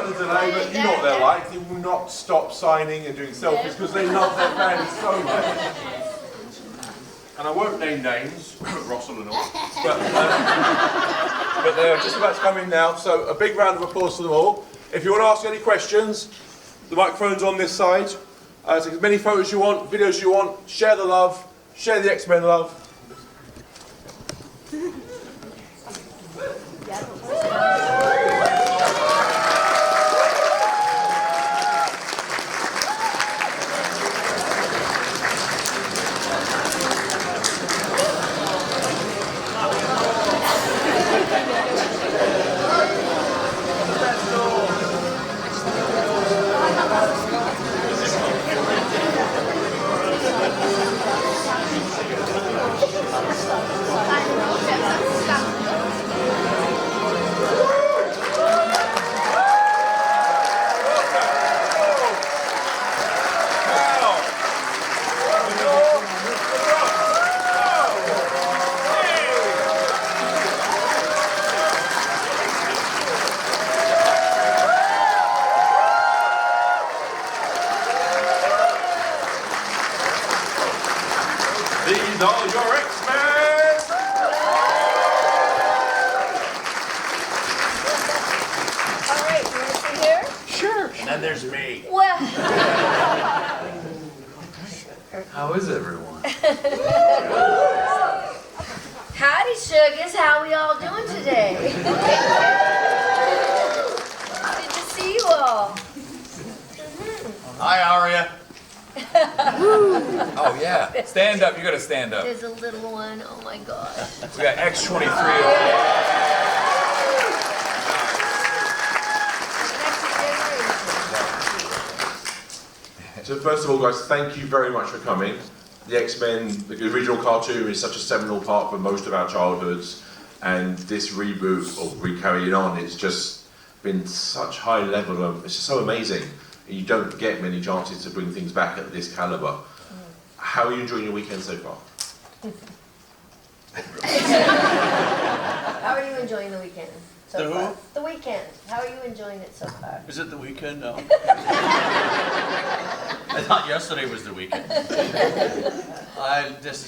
about the delay, but you know what they're like. They will not stop signing and doing selfies because they love their fans so much. And I won't name names, Ross or Lenore, but they're just about to come in now. So a big round of applause for them all. If you want to ask any questions, the microphone's on this side. Take as many photos you want, videos you want. Share the love. Share the X-Men love. These are your X-Men! All right, you want to sit here? Sure. And then there's me. Well. How is everyone? Howdy, sugars. How we all doing today? Good to see you all. Hi, Aria. Oh, yeah. Stand up. You got to stand up. There's a little one. Oh, my gosh. We got X-23 over there. So first of all, guys, thank you very much for coming. The X-Men, the original cartoon, is such a seminal part for most of our childhoods, and this reboot, or re-carrying on, it's just been such high level of, it's just so amazing. You don't get many chances to bring things back at this caliber. How are you enjoying your weekend so far? How are you enjoying the weekend so The far? who? The weekend. How are you enjoying it so far? Is it the weekend? No. I thought yesterday was the weekend. I've got to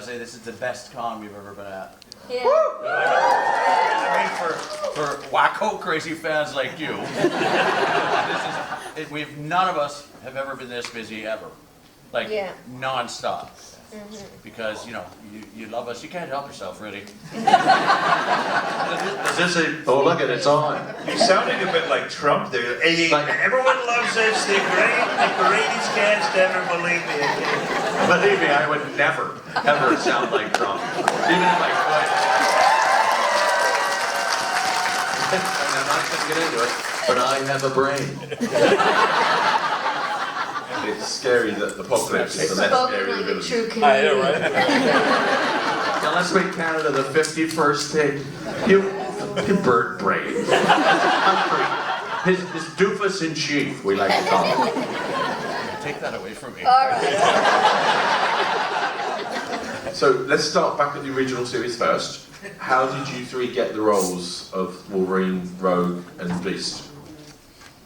say, this is the best con we've ever been at. Yeah. I mean, for wacko crazy fans like you, none of us have ever been this busy ever, like non-stop. Because you love us, you can't help yourself, really. Is this a? Oh, look at it, it's on. You're sounding a bit like Trump there. Hey, everyone loves us. The greatest cast ever. Believe me. Believe me, I would never, ever sound like Trump, even if I could. And I'm not going to get into it, but I have a brain. It's scary that the apocalypse is the less Spoken scary like than a the true villain. I know, Canadian. right? Now let's make Canada the 51st state. You bird brain. His doofus in chief, we like to call him. Take that away from me. All right. So let's start back at the original series first. How did you three get the roles of Wolverine, Rogue, and Beast?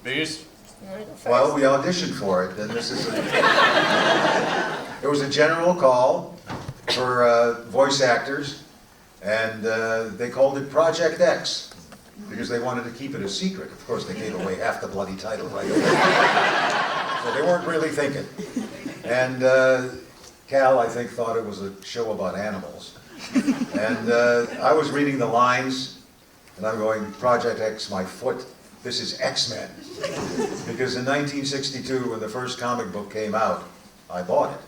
Beast? Well, we auditioned for it, and this is it was a general call for voice actors, and they called it Project X because they wanted to keep it a secret. Of course, they gave away half the bloody title right away, so they weren't really thinking. And Cal, I think, thought it was a show about animals, and I was reading the lines, and I'm going, Project X, my foot. This is X-Men. Because in 1962, when the first comic book came out, I bought it.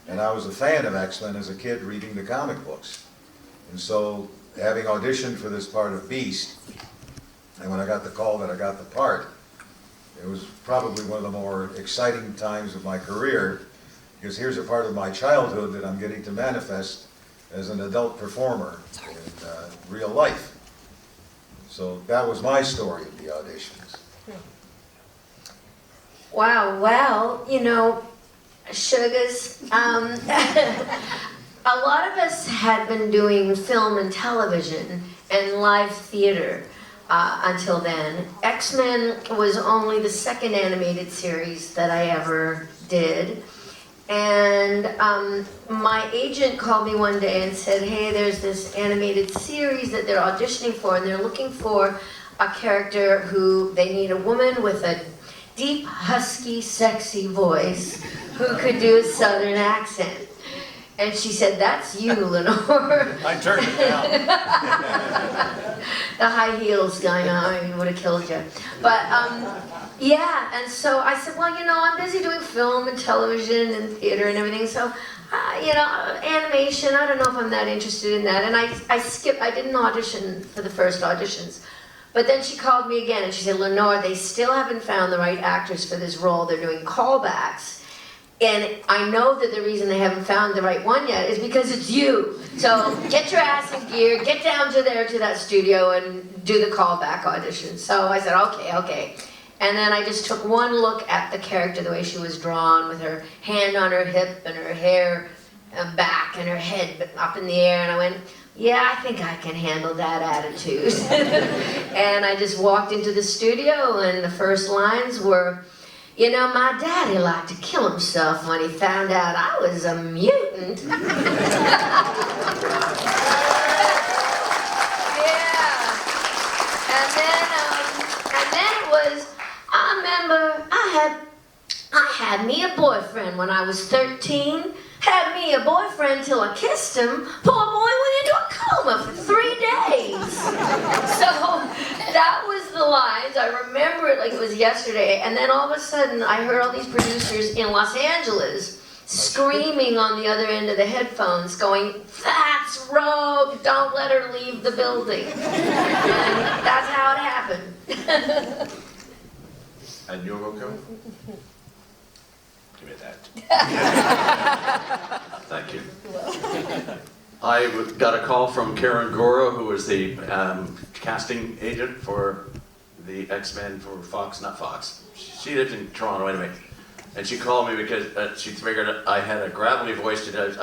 And I was a fan of X-Men as a kid reading the comic books. And so, having auditioned for this part of Beast, and when I got the call that I got the part, it was probably one of the more exciting times of my career, because here's a part of my childhood that I'm getting to manifest as an adult performer in real life. So that was my story of the auditions. Wow, well, sugars, a lot of us had been doing film and television and live theater until then. X-Men was only the second animated series that I ever did. And my agent called me one day and said, hey, there's this animated series that they're auditioning for, and they're looking for a character who, they need a woman with a deep, husky, sexy voice who could do a southern accent. And she said, that's you, Lenore. I turned it down. The high heels going on would have killed you. But yeah, and so I said, well, you know, I'm busy doing film and television and theater and everything, so you know, animation, I don't know if I'm that interested in that. And I skipped, I didn't audition for the first auditions. But then she called me again and she said, Lenore, they still haven't found the right actors for this role. They're doing callbacks. And I know that the reason they haven't found the right one yet is because it's you. So get your ass in gear, get down to that studio and do the callback audition. So I said, okay. And then I just took one look at the character, the way she was drawn, with her hand on her hip and her hair back and her head up in the air. And I went, yeah, I think I can handle that attitude. And I just walked into the studio and the first lines were, you know, my daddy liked to kill himself when he found out I was a mutant. Yeah. And then it was, I remember I had me a boyfriend when I was 13. Had me a boyfriend till I kissed him. Poor boy went into a coma for 3 days. So that was the lines. I remember it like it was yesterday. And then all of a sudden, I heard all these producers in Los Angeles screaming on the other end of the headphones, going, "That's Rogue! Don't let her leave the building." And that's how it happened. And you're okay? Give me that. Thank you. I got a call from Karen Gora, who was the casting agent for the X-Men for Fox, not Fox. She lives in Toronto anyway. And she called me because she figured I had a gravelly voice to do.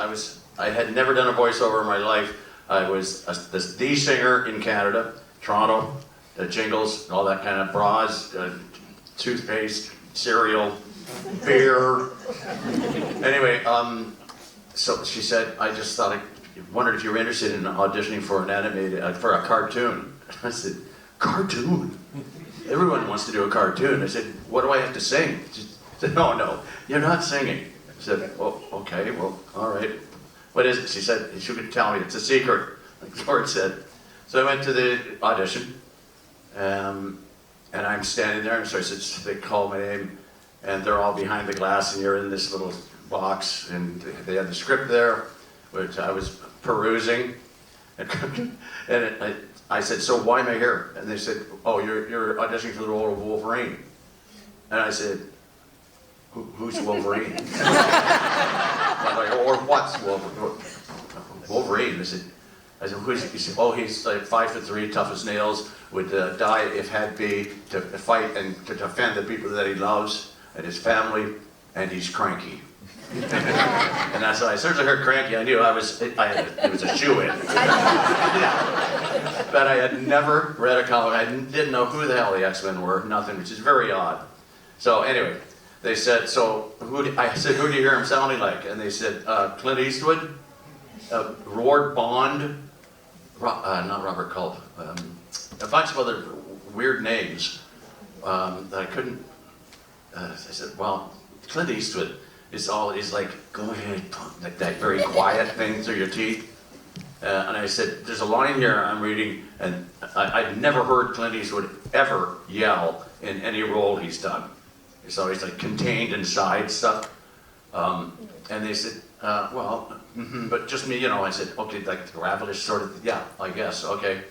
I had never done a voiceover in my life. I was the singer in Canada, Toronto, jingles, all that kind of bras, toothpaste, cereal, beer. Anyway, so she said, I just thought, I wondered if you were interested in auditioning for an animated, for a cartoon. I said, cartoon? Everyone wants to do a cartoon. I said, what do I have to sing? She said, no, you're not singing. I said, oh, okay, well, all right. What is it? She said, she could tell me, it's a secret, like Lord said. So I went to the audition, and I'm standing there, and so I said, they call my name, and they're all behind the glass, and you're in this little box, and they had the script there, which I was perusing, and I said, so why am I here? And they said, oh, you're auditioning for the role of Wolverine. And I said, who's Wolverine? Or what's Wolverine? Wolverine. I said, who's he? He said, oh, he's like 5'3", tough as nails, would die if had be to fight and to defend the people that he loves and his family, and he's cranky. And as I searched, I heard cranky, I knew it was a shoo-in. But I had never read a comic. I didn't know who the hell the X-Men were, nothing, which is very odd. So anyway, they said, so I said, who do you hear him sounding like? And they said, Clint Eastwood, Roard Bond, not Robert Culp, a bunch of other weird names that I couldn't. I said, well, Clint Eastwood is like, go ahead, like that very quiet thing through your teeth. And I said, there's a line here I'm reading, and I've never heard Clint Eastwood ever yell in any role he's done. It's always like contained inside stuff. And they said, well, but just me, I said, okay, like the gravelish sort of, yeah, I guess, okay.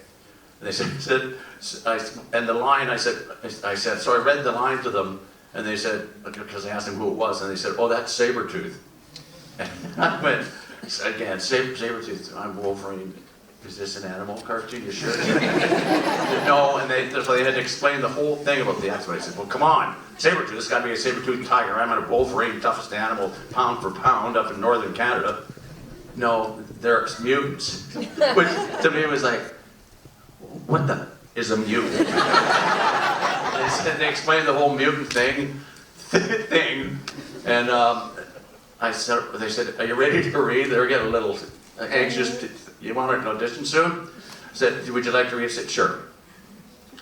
And they said, and the line, I said, so I read the line to them, and they said, because I asked them who it was, and they said, oh, that's Sabretooth. And I went, again, Sabretooth, I'm Wolverine. Is this an animal cartoon? You sure? No, and they had to explain the whole thing about the X-Men. I said, well, come on, Sabretooth, this got to be a Sabretooth tiger. I'm a Wolverine, toughest animal, pound for pound, up in northern Canada. No, they're mutants. Which to me was like, what the? is a mutant. They explained the whole mutant thing, and they said, are you ready to read? They were getting a little anxious. You want an audition soon? I said, would you like to read? I said, sure.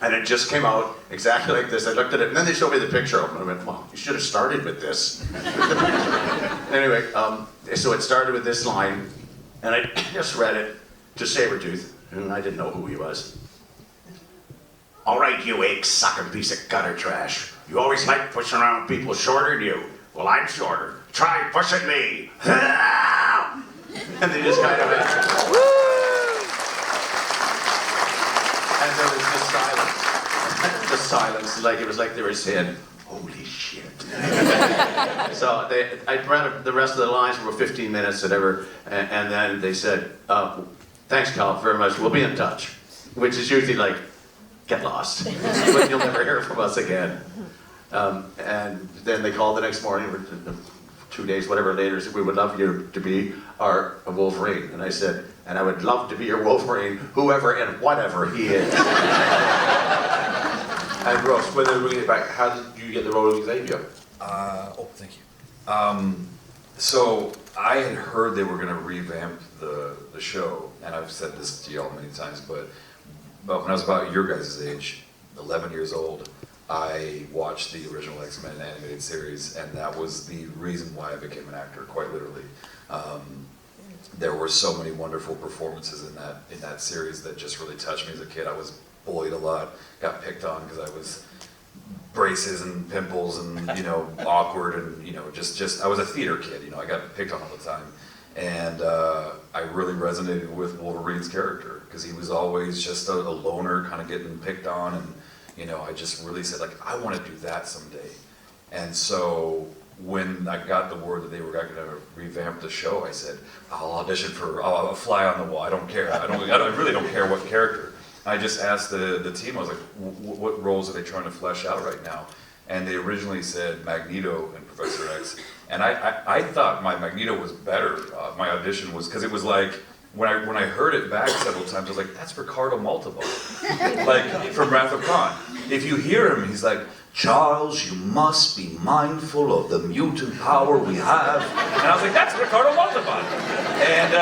And it just came out exactly like this. I looked at it, and then they showed me the picture of it, and I went, well, you should have started with this. Anyway, so it started with this line, and I just read it to Sabretooth, and I didn't know who he was. All right, you egg-sucking piece of gutter trash. You always like pushing around people shorter than you. Well, I'm shorter. Try pushing me. And they just kind of went, and there was just silence. Just silence, like it was like they were saying, holy shit. So I read the rest of the lines for 15 minutes, whatever, and then they said, thanks, Cal, very much. We'll be in touch. Which is usually like, get lost. But you'll never hear from us again. And then they called the next morning, 2 days, whatever later, said, we would love you to be our Wolverine. And I said, and I would love to be your Wolverine, whoever and whatever he is. And Ross, when they were bringing it back, how did you get the role of Xavier? Thank you. So I had heard they were going to revamp the show, and I've said this to y'all many times, but when I was about your guys' age, 11 years old, I watched the original X-Men animated series, and that was the reason why I became an actor, quite literally. There were so many wonderful performances in that series that just really touched me as a kid. I was bullied a lot, got picked on because I was braces and pimples and, awkward and, just I was a theater kid, I got picked on all the time. And I really resonated with Wolverine's character because he was always just a loner, kind of getting picked on, and I just really said, like, I want to do that someday. And so when I got the word that they were going to revamp the show, I said, I'll audition I'll fly on the wall. I don't care. I really don't care what character. I just asked the team, I was like, what roles are they trying to flesh out right now? And they originally said Magneto and Professor X. And I thought my Magneto was better. My audition was, because it was like, when I heard it back several times, I was like, that's Ricardo Montalban, like from Wrath of Khan. If you hear him, he's like, Charles, you must be mindful of the mutant power we have. And I was like, that's Ricardo Montalban. And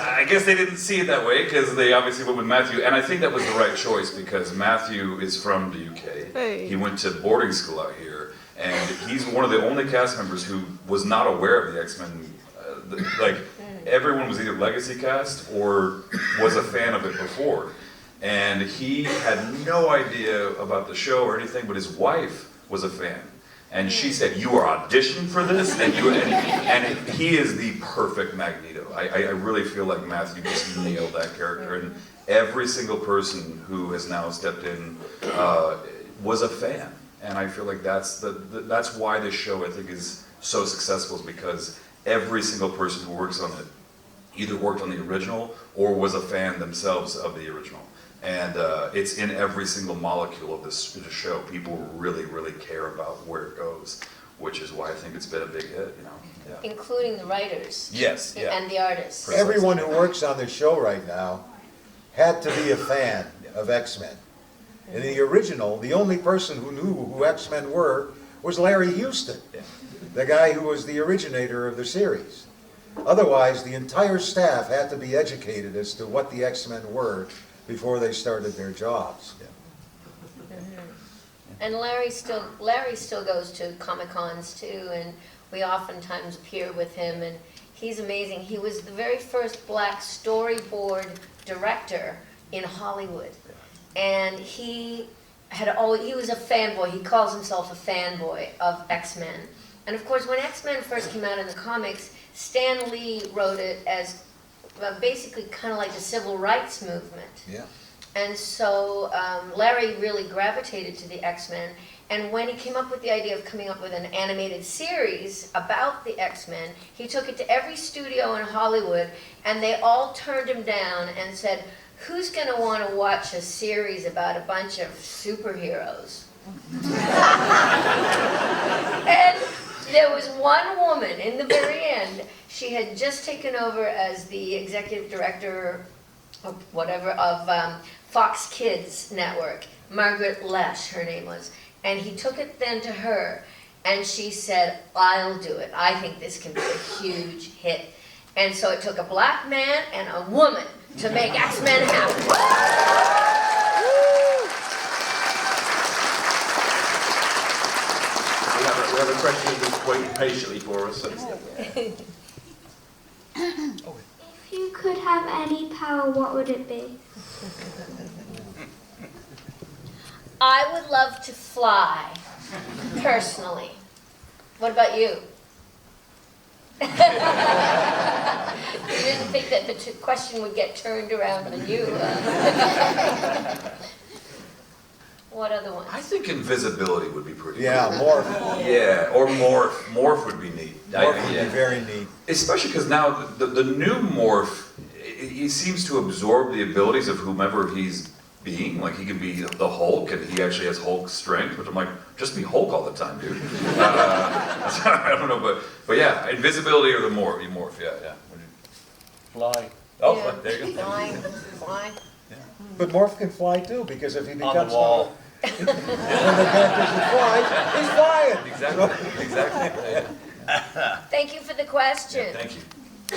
I guess they didn't see it that way because they obviously went with Matthew. And I think that was the right choice because Matthew is from the UK. Hey. He went to boarding school out here. And he's one of the only cast members who was not aware of the X-Men. Everyone was either legacy cast or was a fan of it before. And he had no idea about the show or anything, but his wife was a fan. And she said, you are auditioning for this? And he is the perfect Magneto. I really feel like Matthew just nailed that character. And every single person who has now stepped in was a fan. And I feel like that's why this show, I think, is so successful, is because every single person who works on it either worked on the original or was a fan themselves of the original. And it's in every single molecule of this show. People really, really care about where it goes, which is why I think it's been a big hit, Yeah. Including the writers. Yes, yeah. And the artists. Everyone who works on the show right now had to be a fan of X-Men. In the original, the only person who knew who X-Men were was Larry Houston, the guy who was the originator of the series. Otherwise, the entire staff had to be educated as to what the X-Men were before they started their jobs. And Larry still goes to Comic Cons too, and we oftentimes appear with him, and he's amazing. He was the very first black storyboard director in Hollywood, and he was a fanboy. He calls himself a fanboy of X-Men. And of course, when X-Men first came out in the comics, Stan Lee wrote it as basically kind of like the civil rights movement. Yeah. And so Larry really gravitated to the X-Men, and when he came up with the idea of coming up with an animated series about the X-Men, he took it to every studio in Hollywood, and they all turned him down and said, who's going to want to watch a series about a bunch of superheroes? And there was one woman in the very end. She had just taken over as the executive director of Fox Kids network, Margaret Lesh, her name was, and he took it then to her, and she said, I'll do it. I think this can be a huge hit. And so it took a black man and a woman to make X-Men happen. We have a question that's waiting patiently for us. If you could have any power, what would it be? I would love to fly, personally. What about you? You didn't think that the question would get turned around on you. What other ones? I think invisibility would be pretty Yeah, cool. morph. Yeah, or morph. Morph would be neat. Morph would Yeah. be very neat. Especially because now the new morph, he seems to absorb the abilities of whomever he's being. Like he can be the Hulk, and he actually has Hulk strength, which I'm like, just be Hulk all the time, dude. I don't know, but yeah, invisibility or the morph. You morph, yeah. Fly. Oh, Yeah. there you go. Fly. But morph can fly too, because if he becomes On the wall. when the character can fly, he's flying. Exactly. Yeah. Thank you for the question. Thank you. Do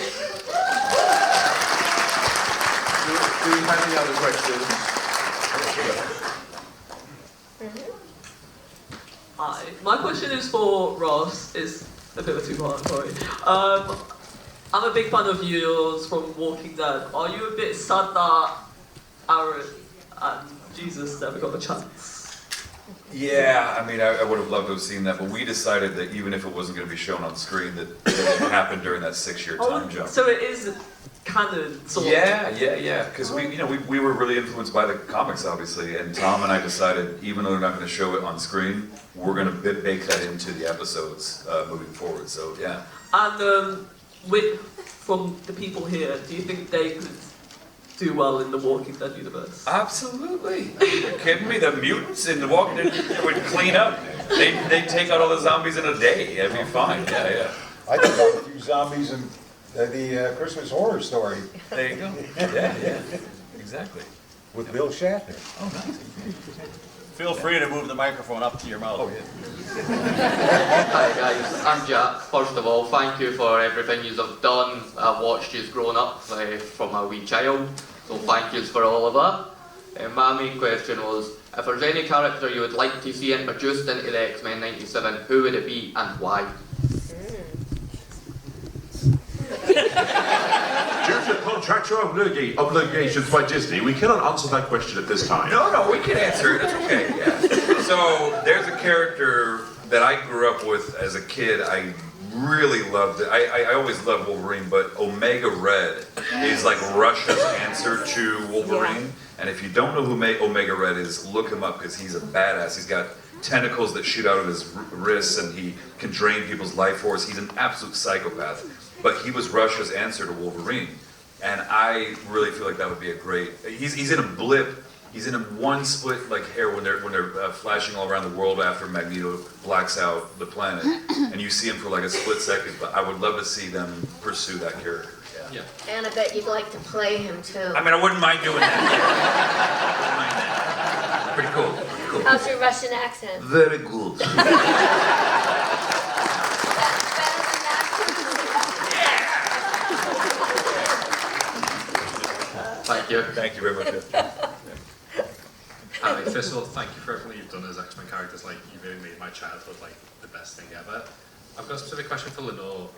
we have any other questions? Hi, my question is for Ross. It's a bit of a two-part, sorry. I'm a big fan of yours from Walking Dead. Are you a bit sad that Aaron and Jesus never got a chance? Yeah, I mean, I would have loved to have seen that, but we decided that even if it wasn't going to be shown on screen, that it happened during that 6-year time jump. So it is canon, sort of. Yeah, because we were really influenced by the comics, obviously, and Tom and I decided, even though they're not going to show it on screen, we're going to bake that into the episodes moving forward. So yeah. And from the people here, do you think they could do well in the Walking Dead universe? Absolutely. Are you kidding me? The mutants in the Walking Dead would clean up. They'd take out all the zombies in a day. It'd be fine. Yeah. I took out a few zombies in the Christmas Horror Story There you go. Yeah. Exactly. with Bill Shatner. Oh, nice. Feel free to move the microphone up to your mouth. Oh, yeah. Hi guys, I'm Jack. First of all, thank you for everything you have done. I've watched you grown up from a wee child, so thank you for all of that. My main question was, if there's any character you would like to see introduced into the X-Men '97, who would it be and why? Due to contractual obligations by Disney, we cannot answer that question at this time. No, we can answer it. It's okay. Yeah. So there's a character that I grew up with as a kid. I really loved it. I always loved Wolverine, but Omega Red is like Russia's answer to Wolverine. And if you don't know who Omega Red is, look him up because he's a badass. He's got tentacles that shoot out of his wrists, and he can drain people's life force. He's an absolute psychopath. But he was Russia's answer to Wolverine. And I really feel like that would be a great. He's in a blip. He's in a one split like hair when they're flashing all around the world after Magneto blacks out the planet, and you see him for like a split second. But I would love to see them pursue that character. Yeah. And I bet you'd like to play him too. I mean, I wouldn't mind doing that. Pretty cool. How's your Russian accent? Very good. Thank you. Thank you very much. First of all, thank you for everything you've done as X-Men characters. Like, you really made my childhood like the best thing ever. I've got a specific question for Lenore.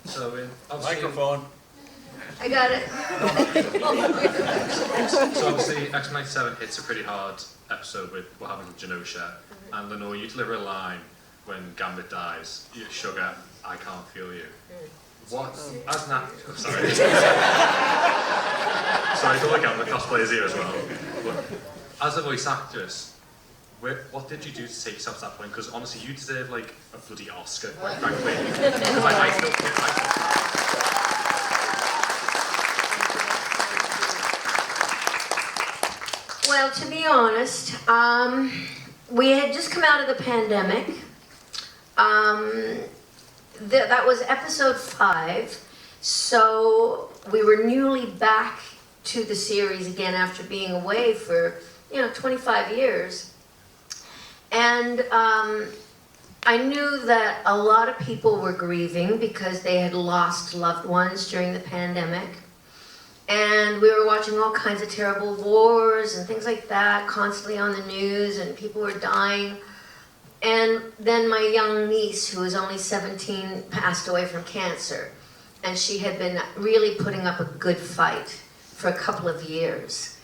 So, Microphone. I got it. So obviously, X-Men '97 hits a pretty hard episode with what happens with Genosha. And Lenore, you deliver a line when Gambit dies. Sugar, I can't feel you. What? As Nat... Oh, sorry. Sorry, don't look out, the cosplay is here as well. But as a voice actress, what did you do to take yourself to that point? Because honestly, you deserve like a bloody Oscar, quite frankly. Because I still Well, to be honest, we had just come out of the pandemic. That was episode 5, so we were newly back to the series again after being away for, 25 years. And I knew that a lot of people were grieving because they had lost loved ones during the pandemic. And we were watching all kinds of terrible wars and things like that constantly on the news, and people were dying. And then my young niece, who was only 17, passed away from cancer. And she had been really putting up a good fight for a couple of years.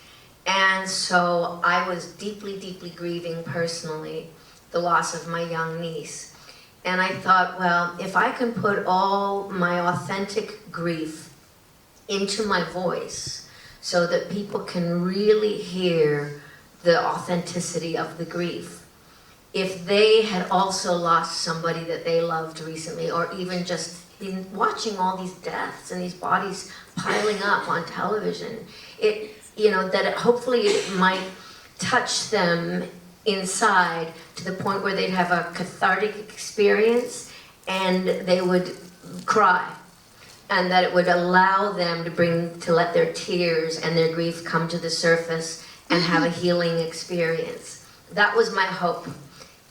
And so I was deeply, deeply grieving personally the loss of my young niece. And I thought, well, if I can put all my authentic grief into my voice so that people can really hear the authenticity of the grief. If they had also lost somebody that they loved recently, or even just in watching all these deaths and these bodies piling up on television, hopefully it might touch them inside to the point where they'd have a cathartic experience and they would cry, and that it would allow them to let their tears and their grief come to the surface and have a healing experience. That was my hope.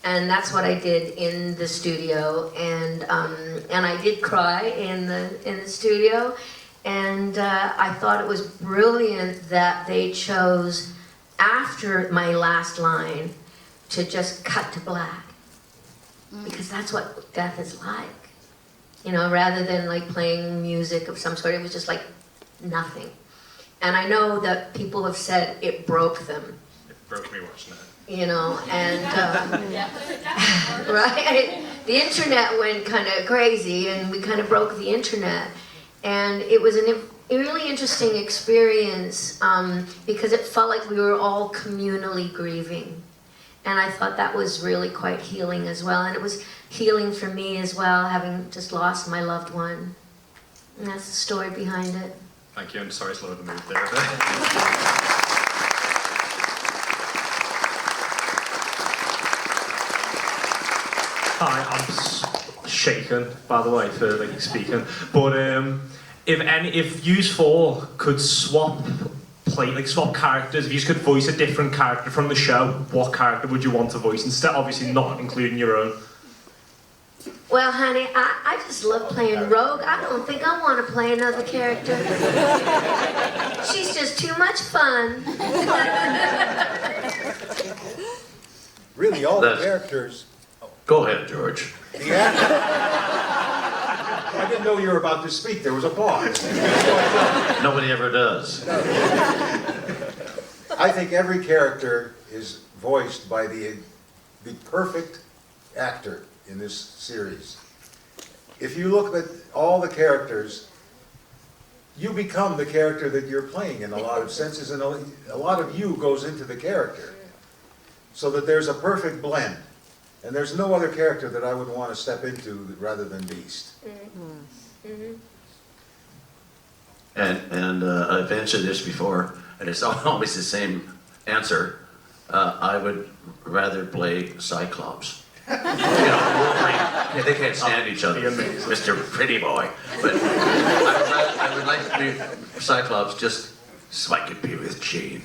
And that's what I did in the studio, and I did cry in the studio, and I thought it was brilliant that they chose, after my last line, to just cut to black, because that's what death is like, rather than like playing music of some sort. It was just like nothing. And I know that people have said it broke them. It broke me watching it. Right? The internet went kind of crazy, and we kind of broke the internet. And it was a really interesting experience because it felt like we were all communally grieving. And I thought that was really quite healing as well. And it was healing for me as well, having just lost my loved one. And that's the story behind it. Thank you, and sorry to lower the mood there a bit. Hi, I'm shaken, by the way, for speaking. But if you four could swap characters, if you could voice a different character from the show, what character would you want to voice? Instead, obviously not including your own. Well, honey, I just love playing Rogue. I don't think I want to play another character. She's just too much fun. Really, all the characters. Go ahead, George. I didn't know you were about to speak. There was a pause. Nobody ever does. I think every character is voiced by the perfect actor in this series. If you look at all the characters, you become the character that you're playing in a lot of senses, and a lot of you goes into the character. So that there's a perfect blend. And there's no other character that I would want to step into rather than Beast. And I've answered this before, and it's always the same answer. I would rather play Cyclops. Wolverine, they can't stand each other, Mr. Pretty Boy. But I would like to be Cyclops just so I could be with Jean.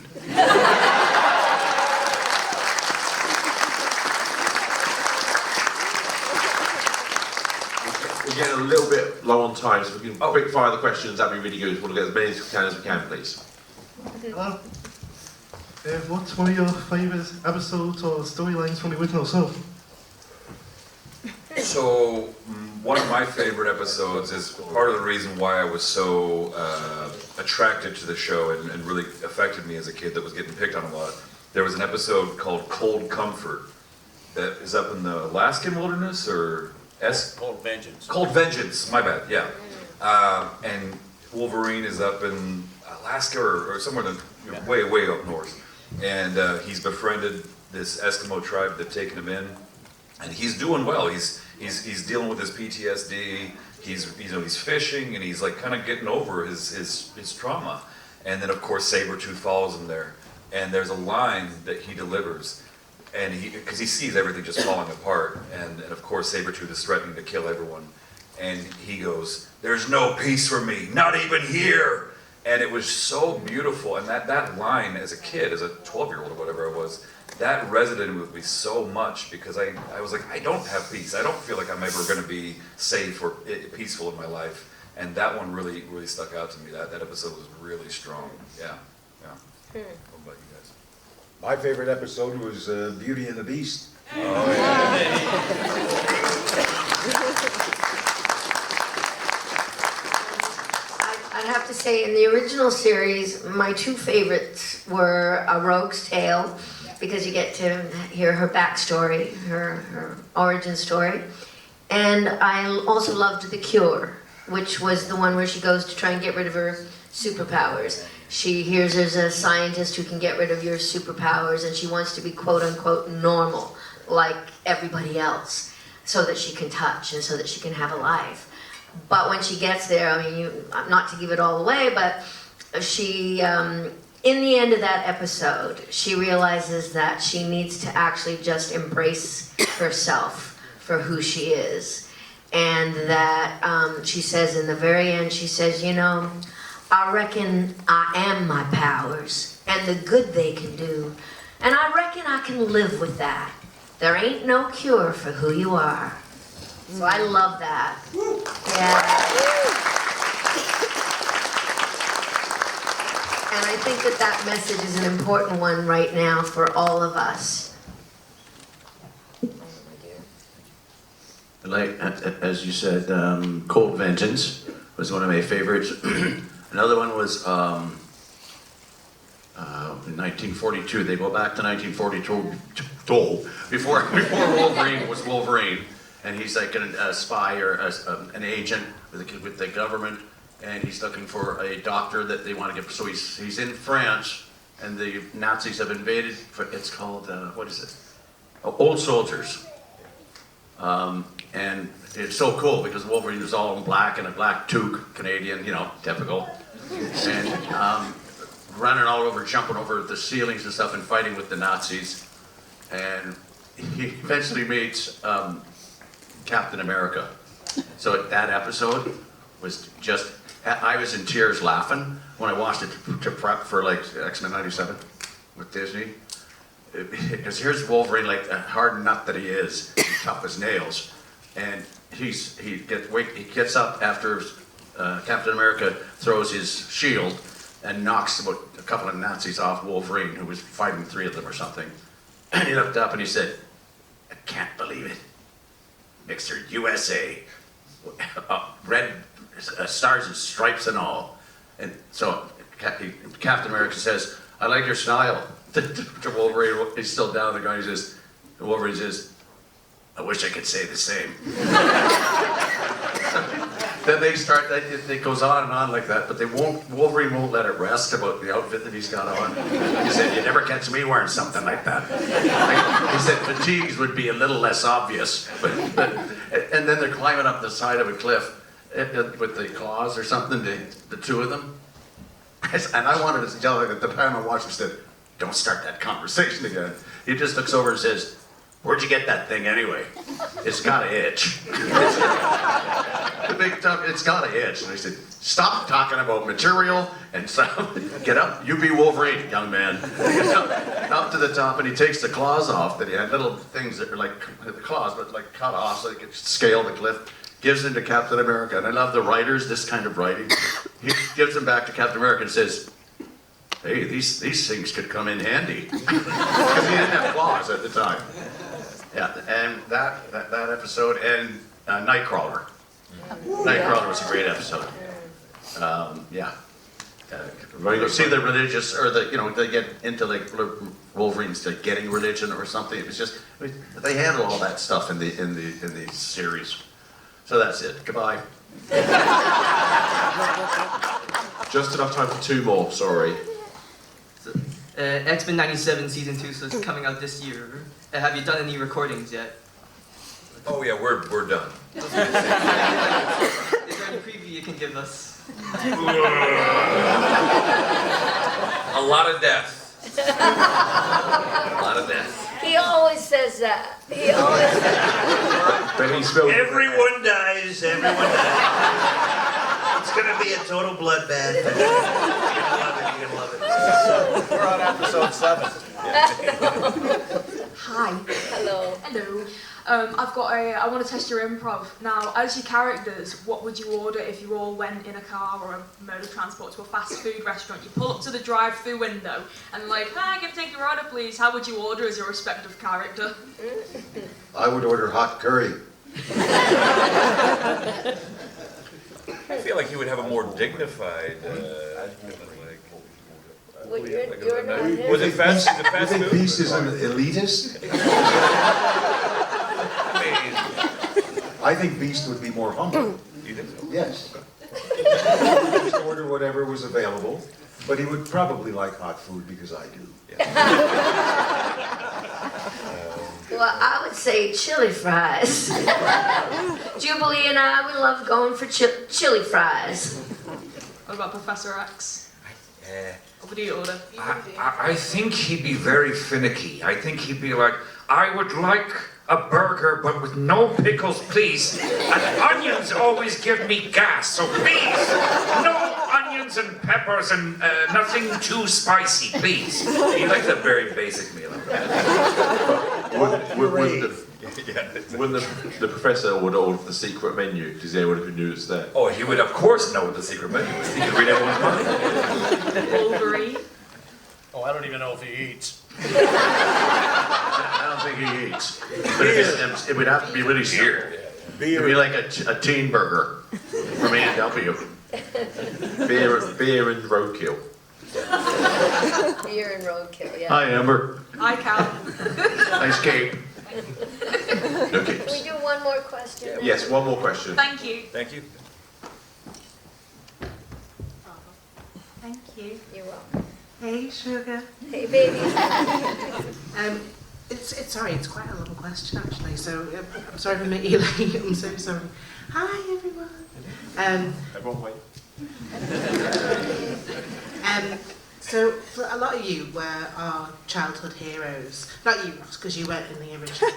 We're getting a little bit low on time, so if we can quick fire the questions, that'd be really good. We'll get as many as we can, please. Hello. What's one of your favourite episodes or storylines from the original show? So, one of my favorite episodes is part of the reason why I was so attracted to the show and really affected me as a kid that was getting picked on a lot. There was an episode called Cold Comfort that is up in the Alaskan wilderness, or Cold Vengeance. Cold Vengeance, my bad, yeah. And Wolverine is up in Alaska or somewhere way, way up north. And he's befriended this Eskimo tribe that's taken him in. And he's doing well. He's dealing with his PTSD. He's fishing, and he's like kind of getting over his trauma. And then of course Sabretooth follows him there. And there's a line that he delivers. And because he sees everything just falling apart, and of course Sabretooth is threatening to kill everyone, and he goes, "There's no peace for me, not even here." And it was so beautiful, and that line as a kid, as a 12-year-old or whatever I was, that resonated with me so much because I was like, I don't have peace. I don't feel like I'm ever going to be safe or peaceful in my life. And that one really, really stuck out to me. That episode was really strong. Yeah. What about you guys? My favorite episode was Beauty and the Beast. Oh, yeah. I'd have to say, in the original series, my two favorites were A Rogue's Tale, because you get to hear her backstory, her origin story. And I also loved The Cure, which was the one where she goes to try and get rid of her superpowers. She hears there's a scientist who can get rid of your superpowers, and she wants to be quote-unquote normal, like everybody else, so that she can touch and so that she can have a life. But when she gets there, I mean, not to give it all away, but she, in the end of that episode, she realizes that she needs to actually just embrace herself for who she is. And that she says in the very end, she says, you know, I reckon I am my powers and the good they can do. And I reckon I can live with that. There ain't no cure for who you are. So I love that. Yeah. And I think that message is an important one right now for all of us. Like, as you said, Cold Vengeance was one of my favorites. Another one was in 1942. They go back to 1942, before Wolverine was Wolverine. And he's like a spy or an agent with the government, and he's looking for a doctor that they want to get. So he's in France, and the Nazis have invaded. It's called what is it? Old Soldiers. And it's so cool because Wolverine was all in black and a black toque, Canadian, you know, typical, and running all over, jumping over the ceilings and stuff, and fighting with the Nazis. And he eventually meets Captain America. So that episode was just, I was in tears laughing when I watched it to prep for like X-Men 97 with Disney. Because here's Wolverine, like a hard nut that he is, tough as nails. And he gets up after Captain America throws his shield and knocks about a couple of Nazis off Wolverine, who was fighting 3 of them or something. And he looked up and he said, I can't believe it. Mixer USA, red stars and stripes and all. And so Captain America says, I like your style. To Wolverine, he's still down the guy, he says, Wolverine says, I wish I could say the same. Then they start, it goes on like that, but Wolverine won't let it rest about the outfit that he's got on. He said, you never catch me wearing something like that. He said fatigues would be a little less obvious, and then they're climbing up the side of a cliff with the claws or something, the two of them. And I wanted to tell him at the time I watched him, said, don't start that conversation again. He just looks over and says, where'd you get that thing anyway? It's got an itch. The big tough, it's got an itch. And I said, stop talking about material and stuff. Get up, you be Wolverine, young man. He gets up to the top and he takes the claws off that he had, little things that are like the claws, but like cut off so he could scale the cliff. Gives them to Captain America. And I love the writers, this kind of writing. He gives them back to Captain America and says, hey, these things could come in handy. Because he didn't have claws at the time. Yeah, and that episode, and Nightcrawler. Nightcrawler was a great episode. Yeah. See the religious, or the, you know, they get into like Wolverine's like getting religion or something. It was just, they handle all that stuff in the series. So that's it. Goodbye. Just enough time for 2 more, sorry. X-Men 97 Season 2 so it's coming out this year. Have you done any recordings yet? Oh yeah, we're done. Is there any preview you can give us? A lot of death. A lot of death. He always says that. He always says that. Everyone dies, everyone dies. It's gonna be a total bloodbath. You're gonna love it. You're gonna love it. We're on episode 7. Hi. Hello. Hello. I want to test your improv. Now, as your characters, what would you order if you all went in a car or a mode of transport to a fast food restaurant? You pull up to the drive-through window and like, hi, can I take your order, please? How would you order as your respective character? I would order hot curry. I feel like he would have a more dignified, Well, you're not him. was it fast? Is it You fast think food? Beast is an elitist? I think Beast would be more humble. You think so? Yes. He would just order whatever was available, but he would probably like hot food because I do. Well, I would say chili fries. Jubilee and I, we love going for chili fries. What about Professor X? What would you order? I think he'd be very finicky. I think he'd be like, I would like a burger, but with no pickles, please. And onions always give me gas, so please, no onions and peppers and nothing too spicy, please. He likes a very basic meal. When the professor would order the secret menu, does anyone who knew it's there? Oh, he would of course know what the secret menu is. He could read everyone's mind. Wolverine? Oh, I don't even know if he eats. I don't think he eats. But it would have to be really simple. It would be like a teen burger from A&W. Beer and roadkill. Beer and roadkill, yeah. Hi, Amber. Hi, Cal. Nice cake. No Can capes. we do one more question? Yes, one more question. Thank you. Thank you. Thank you. You're welcome. Hey, sugar. Hey, baby. It's quite a long question actually. So I'm sorry for making you late. I'm so sorry. Hi, everyone. Everyone wait. So for a lot of you were our childhood heroes. Not you, Ross, because you weren't in the original.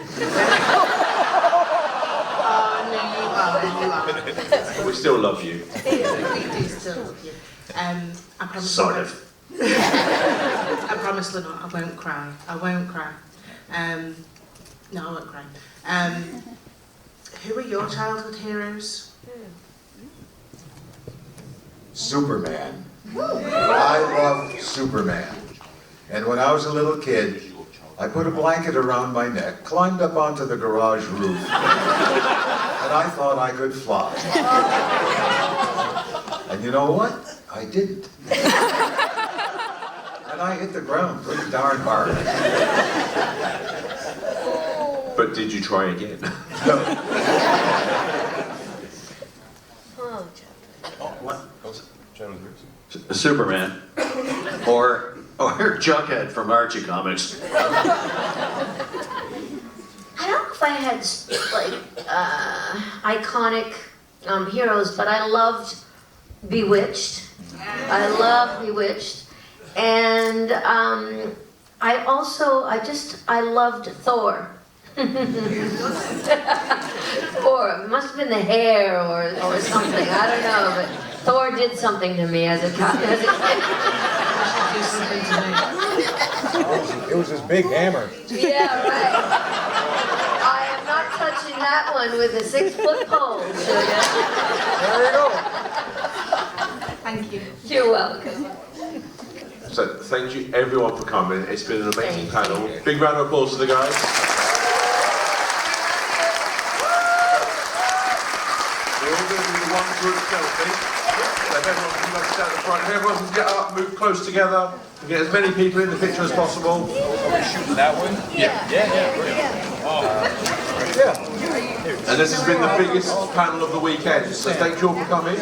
Oh no, you are. We still love you. We do still love you. I promise. Sort of. I promise, Lenore, I won't cry. I won't cry. No, I won't cry. Who are your childhood heroes? Superman. I love Superman. And when I was a little kid, I put a blanket around my neck, climbed up onto the garage roof, and I thought I could fly. And you know what? I didn't. And I hit the ground pretty darn hard. But did you try again? No. What? Superman. Or Jughead from Archie Comics. I don't know if I had like iconic heroes, but I loved Bewitched. I love Bewitched, and I loved Thor. Or it must have been the hair or something. I don't know, but Thor did something to me as a kid. It was his big hammer. Yeah, right. I am not touching that one with a 6-foot pole, sugar. There we go. Thank you. You're welcome. So thank you everyone for coming. It's been an amazing panel. Big round of applause to the guys. We're all going to do the one group selfie. So if everyone can stand at the front, if everyone can get up, move close together, and get as many people in the picture as possible. Are we shooting that one? Yeah. Oh. And this has been the biggest panel of the weekend. So thank you all for coming.